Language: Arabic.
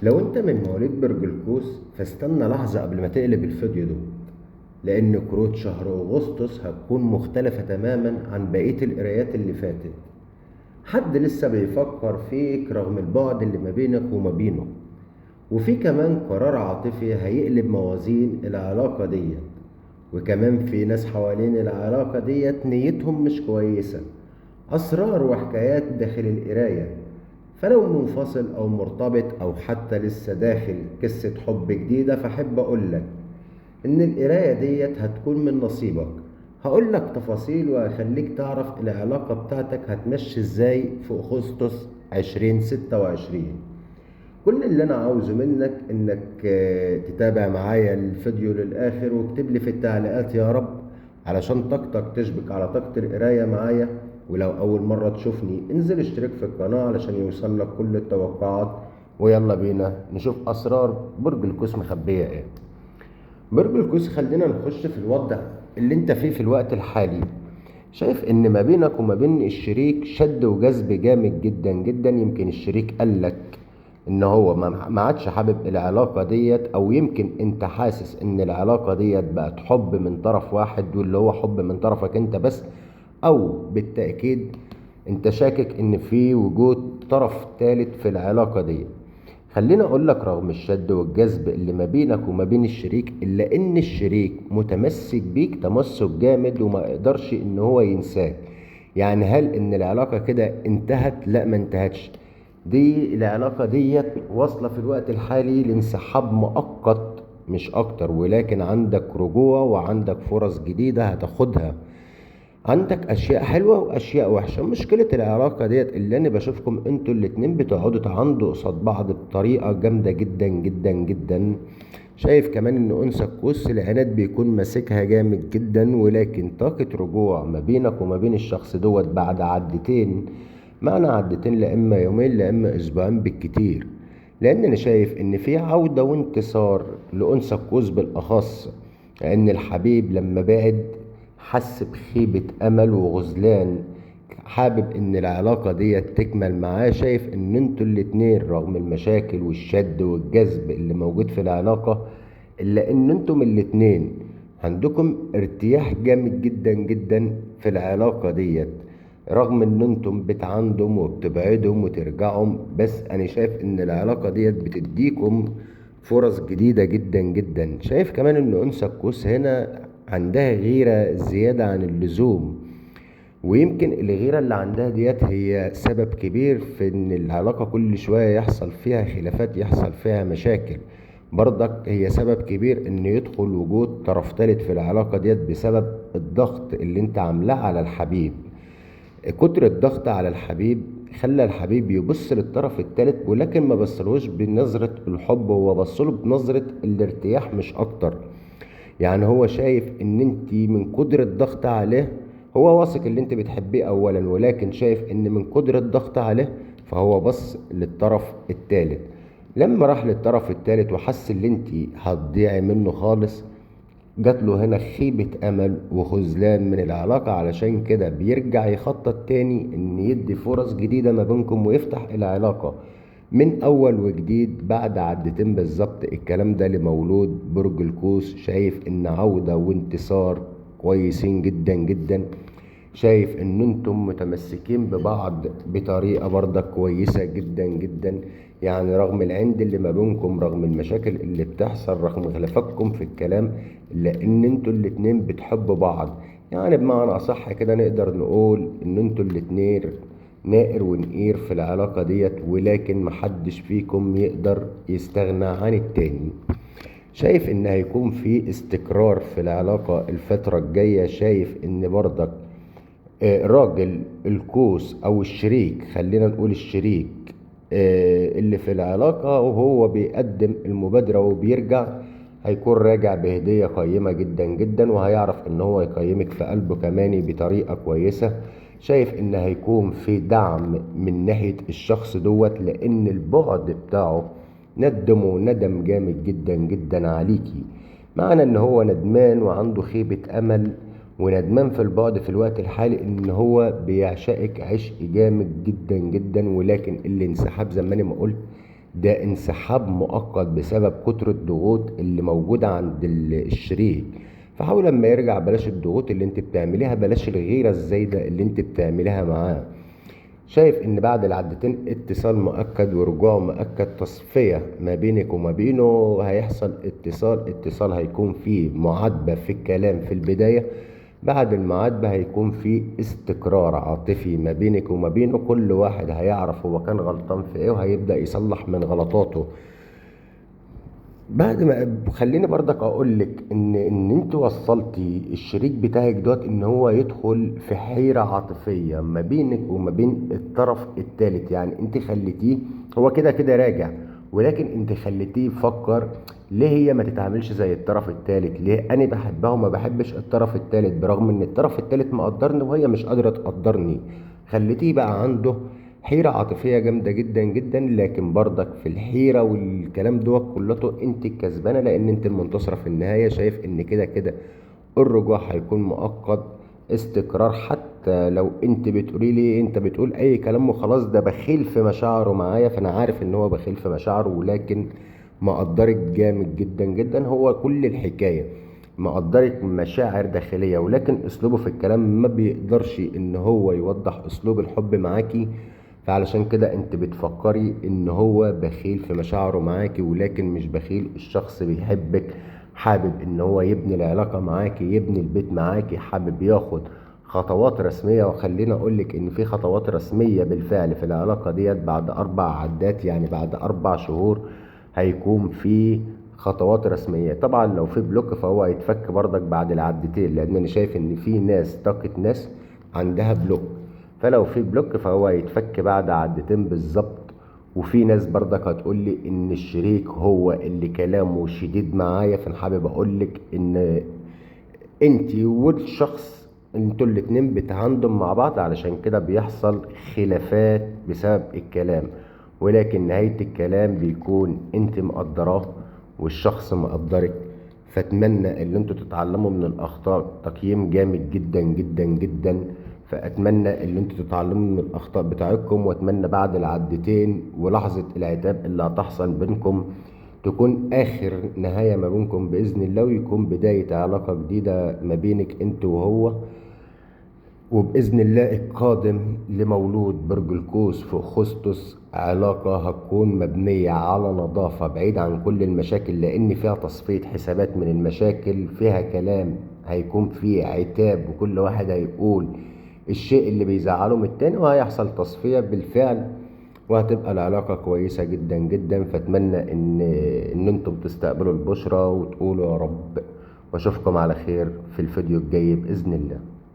لو انت من مواليد برج القوس فاستنى لحظة قبل ما تقلب الفيديو ده، لان كروت شهر اغسطس هتكون مختلفة تماما عن بقية القرايات اللي فاتت. حد لسه بيفكر فيك رغم البعد اللي ما بينك وما بينه، وفي كمان قرار عاطفي هيقلب موازين العلاقة ديت، وكمان في ناس حوالين العلاقة ديت نيتهم مش كويسة. أسرار وحكايات داخل القراية. فلو منفصل أو مرتبط أو حتى لسه داخل قصة حب جديدة، فأحب أقولك إن القراية ديت هتكون من نصيبك. هقولك تفاصيل وهخليك تعرف العلاقة بتاعتك هتمشي إزاي في أغسطس 2026. كل اللي انا عاوزه منك انك تتابع معايا الفيديو للاخر، واكتب لي في التعليقات يا رب، علشان طاقتك تشبك على طاقة القراية معايا. ولو اول مرة تشوفني انزل اشترك في القناة علشان يوصل لك كل التوقعات. ويلا بينا نشوف اسرار برج القوس مخبية ايه. برج القوس، خلينا نخش في الوضع اللي انت فيه في الوقت الحالي. شايف ان ما بينك وما بين الشريك شد وجذب جامد جدا جدا. يمكن الشريك قالك ان هو ما عادش حابب العلاقة ديت، او يمكن انت حاسس ان العلاقة ديت بقت حب من طرف واحد واللي هو حب من طرفك انت بس، او بالتأكيد انت شاكك ان في وجود طرف ثالث في العلاقة ديت. خليني اقول لك رغم الشد والجذب اللي ما بينك وما بين الشريك، الا ان الشريك متمسك بيك تمسك جامد وما يقدرش ان هو ينساك. يعني هل ان العلاقة كده انتهت؟ لا، ما انتهتش. دي العلاقة ديت واصلة في الوقت الحالي لانسحاب مؤقت مش اكتر، ولكن عندك رجوع وعندك فرص جديدة هتاخدها. عندك اشياء حلوه واشياء وحشه. مشكله العلاقه ديت اللي انا بشوفكم انتوا الاتنين بتقعدوا تعاندوا قصاد بعض بطريقه جامده جدا جدا جدا. شايف كمان ان انثى القوس العناد بيكون ماسكها جامد جدا، ولكن طاقه رجوع ما بينك وما بين الشخص دوت بعد عدتين. معنى عدتين لا اما يومين لا اما اسبوعين بالكتير، لان انا شايف ان في عوده وانتصار لانثى القوس بالاخص. لان الحبيب لما بعد حس بخيبة أمل وغزلان، حابب إن العلاقة دي تكمل معاه. شايف إن انتوا الاتنين رغم المشاكل والشد والجذب اللي موجود في العلاقة، إلا إن انتم الاتنين عندكم ارتياح جامد جدا جدا في العلاقة ديت. رغم إن انتم بتعاندم وبتبعدهم وترجعهم، بس أنا شايف إن العلاقة ديت بتديكم فرص جديدة جدا جدا. شايف كمان إن أنثى القوس هنا عندها غيرة زيادة عن اللزوم، ويمكن الغيرة اللي عندها ديت هي سبب كبير في ان العلاقة كل شوية يحصل فيها خلافات، يحصل فيها مشاكل. برضك هي سبب كبير ان يدخل وجود طرف ثالث في العلاقة ديت بسبب الضغط اللي انت عاملاه على الحبيب. كتر الضغط على الحبيب خلى الحبيب يبص للطرف الثالث، ولكن ما بصلهوش بنظرة الحب، هو بصله بنظرة الارتياح مش اكتر. يعني هو شايف ان انت من قدر الضغط عليه، هو واثق ان انت بتحبيه اولا، ولكن شايف ان من قدر الضغط عليه فهو بص للطرف الثالث. لما راح للطرف الثالث وحس ان انت هتضيعي منه خالص، جات له هنا خيبة امل وخذلان من العلاقة. علشان كده بيرجع يخطط تاني ان يدي فرص جديدة ما بينكم ويفتح العلاقة من اول وجديد بعد عدتين بالظبط. الكلام ده لمولود برج القوس. شايف ان عودة وانتصار كويسين جدا جدا. شايف ان انتم متمسكين ببعض بطريقة برضك كويسة جدا جدا. يعني رغم العند اللي ما بينكم، رغم المشاكل اللي بتحصل، رغم خلافاتكم في الكلام، لان انتوا الاتنين بتحبوا بعض. يعني بمعنى اصح كده نقدر نقول ان انتوا الاتنين نائر ونقير في العلاقة ديت، ولكن محدش فيكم يقدر يستغنى عن التاني. شايف ان هيكون في استقرار في العلاقة الفترة الجاية. شايف ان برضك راجل القوس او الشريك، خلينا نقول الشريك اللي في العلاقة وهو بيقدم المبادرة وبيرجع، هيكون راجع بهدية قيمة جدا جدا، وهيعرف ان هو يقيمك في قلبه كمان بطريقة كويسة. شايف ان هيكون في دعم من ناحية الشخص دوت، لان البعد بتاعه ندمه ندم جامد جدا جدا عليكي. معنى ان هو ندمان وعنده خيبة امل وندمان في البعد في الوقت الحالي ان هو بيعشقك عشق جامد جدا جدا، ولكن الانسحاب زي ما انا ما قلت ده انسحاب مؤقت بسبب كتر الضغوط اللي موجودة عند الشريك. فحاول لما يرجع بلاش الضغوط اللي انت بتعمليها، بلاش الغيرة الزايدة اللي انت بتعمليها معاه. شايف ان بعد العدتين اتصال مؤكد ورجوع مؤكد، تصفية ما بينك وما بينه، هيحصل اتصال هيكون فيه معاتبة في الكلام في البداية. بعد المعاتبة هيكون فيه استقرار عاطفي ما بينك وما بينه، كل واحد هيعرف هو كان غلطان في ايه وهيبدأ يصلح من غلطاته. بعد ما خليني برضك اقول لك ان انت وصلتي الشريك بتاعك دوت ان هو يدخل في حيرة عاطفية ما بينك وما بين الطرف الثالث. يعني انت خليتيه، هو كده كده راجع، ولكن انت خليتيه يفكر ليه هي ما تتعاملش زي الطرف الثالث، ليه انا بحبها وما بحبش الطرف الثالث برغم ان الطرف الثالث مقدرني وهي مش قادرة تقدرني. خليتيه بقى عنده حيرة عاطفية جامدة جدا جدا. لكن برضك في الحيرة والكلام دوت كلته انت الكسبانة، لان انت المنتصرة في النهاية. شايف ان كده كده الرجوع هيكون مؤقت، استقرار. حتى لو انت بتقولي لي انت بتقول اي كلام وخلاص ده بخيل في مشاعره معايا، فانا عارف ان هو بخيل في مشاعره، ولكن مقدرك جامد جدا جدا. هو كل الحكاية مقدرك مشاعر داخلية، ولكن اسلوبه في الكلام ما بيقدرش ان هو يوضح اسلوب الحب معاكي. فعلشان كده انت بتفكري ان هو بخيل في مشاعره معاكي، ولكن مش بخيل. الشخص بيحبك، حابب ان هو يبني العلاقة معاكي، يبني البيت معاكي، حابب ياخد خطوات رسمية. وخلينا اقولك ان في خطوات رسمية بالفعل في العلاقة ديت. بعد 4 عدات، يعني بعد 4 شهور هيكون في خطوات رسمية. طبعا لو في بلوك فهو هيتفك برضك بعد العدتين، لان انا شايف ان في ناس طاقة ناس عندها بلوك. فلو في بلوك فهو هيتفك بعد عدتين بالظبط. وفي ناس برضك هتقول لي ان الشريك هو اللي كلامه شديد معايا، فانا حابب اقول لك ان انت والشخص انتوا الاتنين بتعاندوا مع بعض، علشان كده بيحصل خلافات بسبب الكلام. ولكن نهاية الكلام بيكون انت مقدراه والشخص مقدرك. فاتمنى ان انتوا تتعلموا من الاخطاء تقييم جامد جدا جدا جدا. فاتمنى ان انتوا تتعلموا من الاخطاء بتاعتكم، واتمنى بعد العدتين ولحظة العتاب اللي هتحصل بينكم تكون آخر نهاية ما بينكم بإذن الله، ويكون بداية علاقة جديدة ما بينك أنت وهو. وبإذن الله القادم لمولود برج القوس في أغسطس علاقة هتكون مبنية على نظافة بعيد عن كل المشاكل، لأن فيها تصفية حسابات من المشاكل، فيها كلام هيكون فيه عتاب وكل واحد هيقول الشيء اللي بيزعله من التاني، وهيحصل تصفية بالفعل، وهتبقى العلاقة كويسة جدا جدا. فاتمنى ان انتم تستقبلوا البشرة وتقولوا يا رب. واشوفكم على خير في الفيديو الجاي بإذن الله.